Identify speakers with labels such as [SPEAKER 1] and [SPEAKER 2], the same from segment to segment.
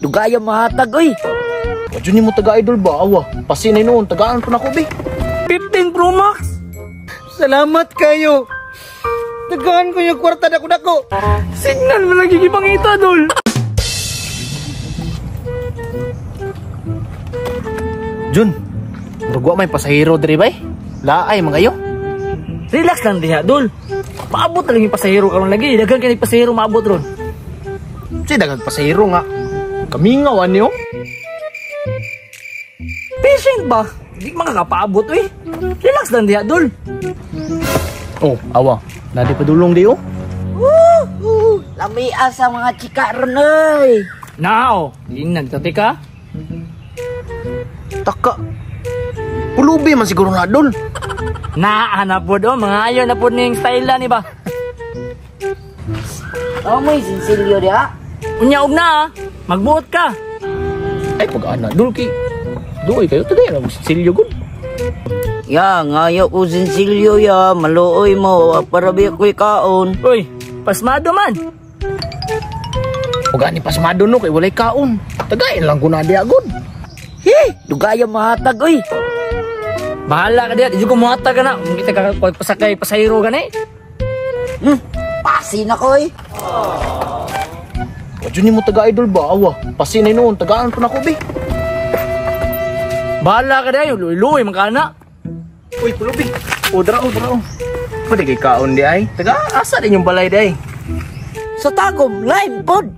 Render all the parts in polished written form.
[SPEAKER 1] Dugaya mahatag oy.
[SPEAKER 2] Wadyo ni mo taga-idol ba? Awa, pasinay noon, tagaan pa na ko be.
[SPEAKER 3] 15 Pro Max. Salamat kayo. Tagaan ko yung kwarta dako-dako. Signal mo lagi gipangita, dol.
[SPEAKER 2] Jun, murugwa may pasahero diri bay. Laay mangayo.
[SPEAKER 3] Relax lang diha, dol. Paabot na lang yung pasahero karon lagi. Daghan kay pasahero maabot ron.
[SPEAKER 2] Si dagang pasahero nga. Kamingaw anyo.
[SPEAKER 3] Patient ba? Di makakapaabot eh. Relax lang diha, dol.
[SPEAKER 2] Oh, awa. Nadi padulong di oh.
[SPEAKER 1] Lamia sa mga chika ron oy.
[SPEAKER 3] Nao, ingnan tati ka.
[SPEAKER 2] Taka. Pulubi man siguro na dol.
[SPEAKER 3] Naana po do, mga ayaw na po ning style ni ba?
[SPEAKER 1] Oh, may sinsilyo diha.
[SPEAKER 3] Unya og na, magbuot ka.
[SPEAKER 2] Ay pag-ana dol ki. Duoy kayo tagay na silyo gud.
[SPEAKER 1] Ya, ngayo ko sinsilyo ya, maluoy mo, para biya ko'y kaon.
[SPEAKER 3] Uy, pasmado man.
[SPEAKER 2] Uga ni pasmado no kay walay kaon. Tagay lang ko na di agud.
[SPEAKER 1] Dugaya mahatag oy.
[SPEAKER 3] Bahala ka diha, di ko muhatag ka na. Kung kita ka pasakay pasahero ka na eh.
[SPEAKER 1] Pasin ako oy.
[SPEAKER 2] Wadyo ni mo taga-idol ba? Awa, pasinay noon, tagaan pa na ko be.
[SPEAKER 3] Bahala ka diha, luy-luy man ka na.
[SPEAKER 2] Uy, pulubi. O, dara o. Pwede kay kaon di ay. Taga-asa din yung balay di ay.
[SPEAKER 1] Sa tagom, live pod.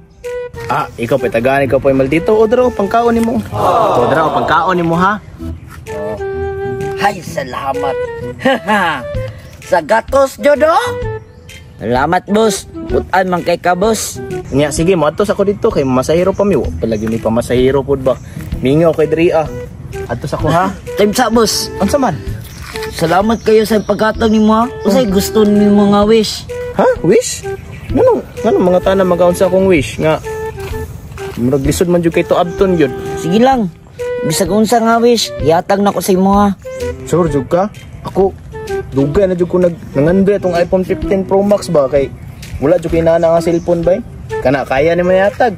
[SPEAKER 2] Ah, ikaw pa tagaan, ikaw pa maldito. O, dara o, pangkaon ni mo. O, dara o, pangkaon ni mo ha.
[SPEAKER 1] Hay, salamat. Sa gatos, Jodo. Salamat, boss. Butan man kay ka, boss.
[SPEAKER 2] Nga, sige, matos ako dito. Kay masahiro pa mi. Palagi may pamasahiro po ba? Mingaw kay Dria. Atos ako ha.
[SPEAKER 1] Time sa, boss.
[SPEAKER 2] Ang saman?
[SPEAKER 1] Salamat kayo sa pagkataon ni mo ha. Usay gusto ni mga wish.
[SPEAKER 2] Ha? Wish? Ano mga tanang magaon sa akong wish? Nga, murag lisod man dyan kay to Abton yun.
[SPEAKER 1] Sige lang. Bisag unsa nga wish, yatag na ko sa imo ha.
[SPEAKER 2] Sure, jud ka? Ako, dugay na jud ko nangandre itong iPhone 15 Pro Max ba? Kay, wala jud kay nana nga cellphone ba? Kana, kaya naman yatag.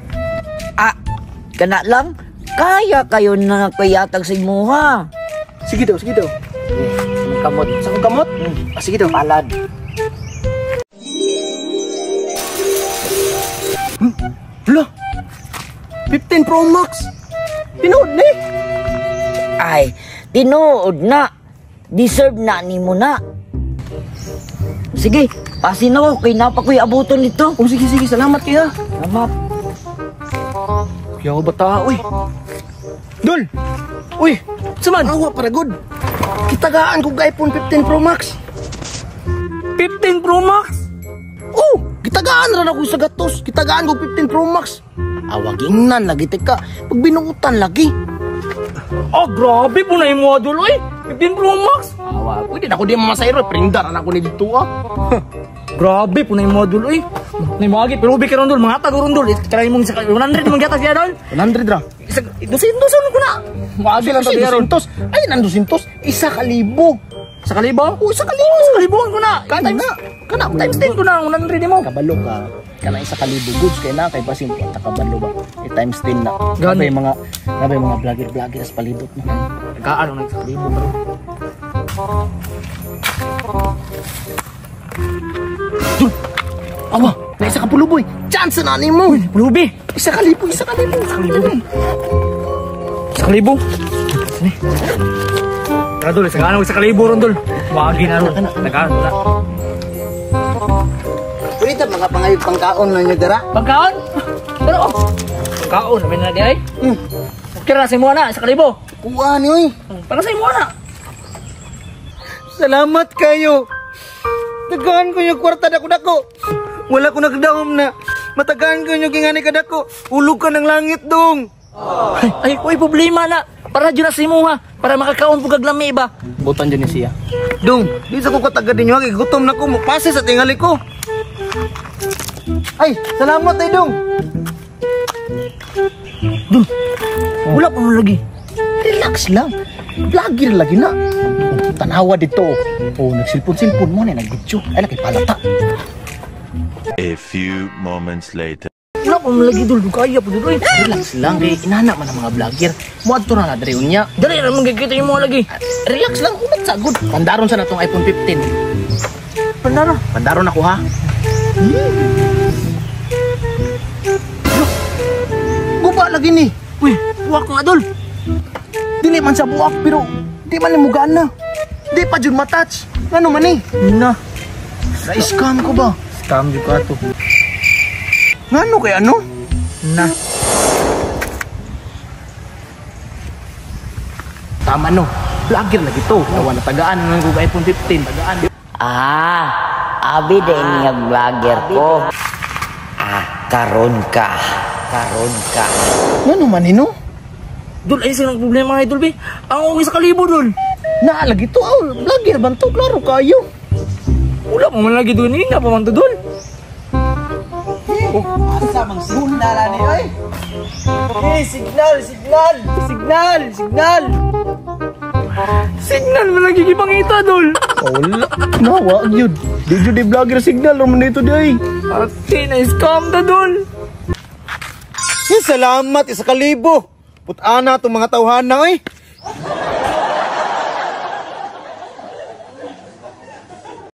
[SPEAKER 1] Ah, kana lang? Kaya kayo na yatag sa imo ha.
[SPEAKER 2] Sige daw.
[SPEAKER 1] Kamot.
[SPEAKER 2] Sa kong kamot? Ah, sige daw.
[SPEAKER 1] Palad.
[SPEAKER 2] Hala! 15 Pro Max! Tinood na eh!
[SPEAKER 1] Ay, tinuod na. Deserve na ni mo na. Sige, pasin ako. Kaya napakoy abuton nito.
[SPEAKER 2] Oh, sige. Salamat kaya.
[SPEAKER 1] Salamat.
[SPEAKER 2] Kaya ako bata, uy. Dol! Uy!
[SPEAKER 3] Saman,
[SPEAKER 2] Awa, para good. Kitagaan ko iPhone 15 Pro Max.
[SPEAKER 3] 15 Pro Max.
[SPEAKER 2] Oh! Kitagaan rin ako sa gatos. Kitagaan ko 15 Pro Max. Awagingnan lagi teka. Pag binuutan lagi.
[SPEAKER 3] Oh, grabe po na yung module, oy. 15 Pro Max.
[SPEAKER 2] Awa, pwede na ako di mamasayro. Prindaran ako ni dito ah.
[SPEAKER 3] Grabe po na yung module, oy. Nay magi, pero ubi ka ron, dol. Mga tago ron, dol. Try mong 100 mong gatas kaya, dol.
[SPEAKER 2] 100 ra.
[SPEAKER 3] Dusin ko na. Magi lang tayo ron.
[SPEAKER 2] 200. Ay, nan 200. 1,000.
[SPEAKER 3] Sa kalibo?
[SPEAKER 2] Oh, 1,000.
[SPEAKER 3] Sa kalibuan ko na.
[SPEAKER 2] Times na.
[SPEAKER 3] Kana, times 10 ko na. 100 mo.
[SPEAKER 2] Kabalo ka. Kana 1,000 goods kay na kay basin pa kabalo ba. Times 10 na.
[SPEAKER 3] Gani.
[SPEAKER 2] Nabay mga vlogger as palibot na.
[SPEAKER 3] Kaano na sa kalibo bro.
[SPEAKER 2] Dun. Awa, na isa ka puluboy. Chance na ni mo.
[SPEAKER 3] Pulubi.
[SPEAKER 2] 1,000.
[SPEAKER 3] Sa kalibo. Sini. Tara, dol. Sa kalibo ron, dol. Magi na ron. Nagkaano na.
[SPEAKER 1] Pwede mga pangkaon na nyo dara.
[SPEAKER 3] Pagkaon? Pero, pagkaon. Namin na di ay. Kira sa imo na. Sa kalibo.
[SPEAKER 1] Kuha ni oy.
[SPEAKER 3] Para sa imo na.
[SPEAKER 4] Salamat kayo. Tagaan ko yung kwarta dako-dako. Wala ko nagdahom na. Matagaan ko yung kingani kadako. Ulog ka ng langit dong.
[SPEAKER 3] Ay, problema na. Para dyan na sa imo ha. Para makakaon po kaglami ba.
[SPEAKER 2] Butan dyan ni siya.
[SPEAKER 4] Dong, di sa ko katagad ninyo. Gutom na ko. Pase sa tingali ko. Ay, salamat ay dong.
[SPEAKER 2] Wala pa mo lagi. Relax lang. Vlogger lagi na. Tanawa dito. Oh, nagsilpon-silpon mo na. Nag-video. Ay, nakipalata.
[SPEAKER 5] A few moments later.
[SPEAKER 2] Wala pa
[SPEAKER 3] pa mo lagi dul, kaya po dul.
[SPEAKER 2] Relax lang, kay inana man ang mga vlogger. Muadto ra na diri unya.
[SPEAKER 3] Dali ra magkikita yung mga lagi.
[SPEAKER 2] Relax lang, unat sagod. Pandaron sa natong iPhone 15.
[SPEAKER 3] Pandara.
[SPEAKER 2] Pandaron ako ha. Guba lagi ni.
[SPEAKER 3] Uy, buwak nga dul.
[SPEAKER 2] Dili man sa buak pero di man mo gana. Di pa jud matouch. Ano man ni?
[SPEAKER 3] Na,
[SPEAKER 2] Na-scam ko ba?
[SPEAKER 3] scam di ko ato.
[SPEAKER 2] Ngano kay ano?
[SPEAKER 3] Na.
[SPEAKER 2] Tama no. Vlogger lagi to. Nawa na tagaan ng Google iPhone 15. Tagaan.
[SPEAKER 1] Abi din niya vlogger ko. Karon ka.
[SPEAKER 2] Ngano man no?
[SPEAKER 3] Dul, ay silang problema ay dul, be. Ang okay sa kalibo dul.
[SPEAKER 2] Na lagi to. Vlogger ban to klaro kayo.
[SPEAKER 3] Wala pa man lagi dul, hindi na pa man to dul.
[SPEAKER 4] Asa mang signal ani oy? Signal!
[SPEAKER 3] Signal man lagi gipangita dul.
[SPEAKER 2] Wala. Nawa yun. Di jud di vlogger signal naman dito di.
[SPEAKER 3] Ate, na-scam ta dul.
[SPEAKER 4] Salamat isa kalibo. Put-ana tong mga tawhana oy.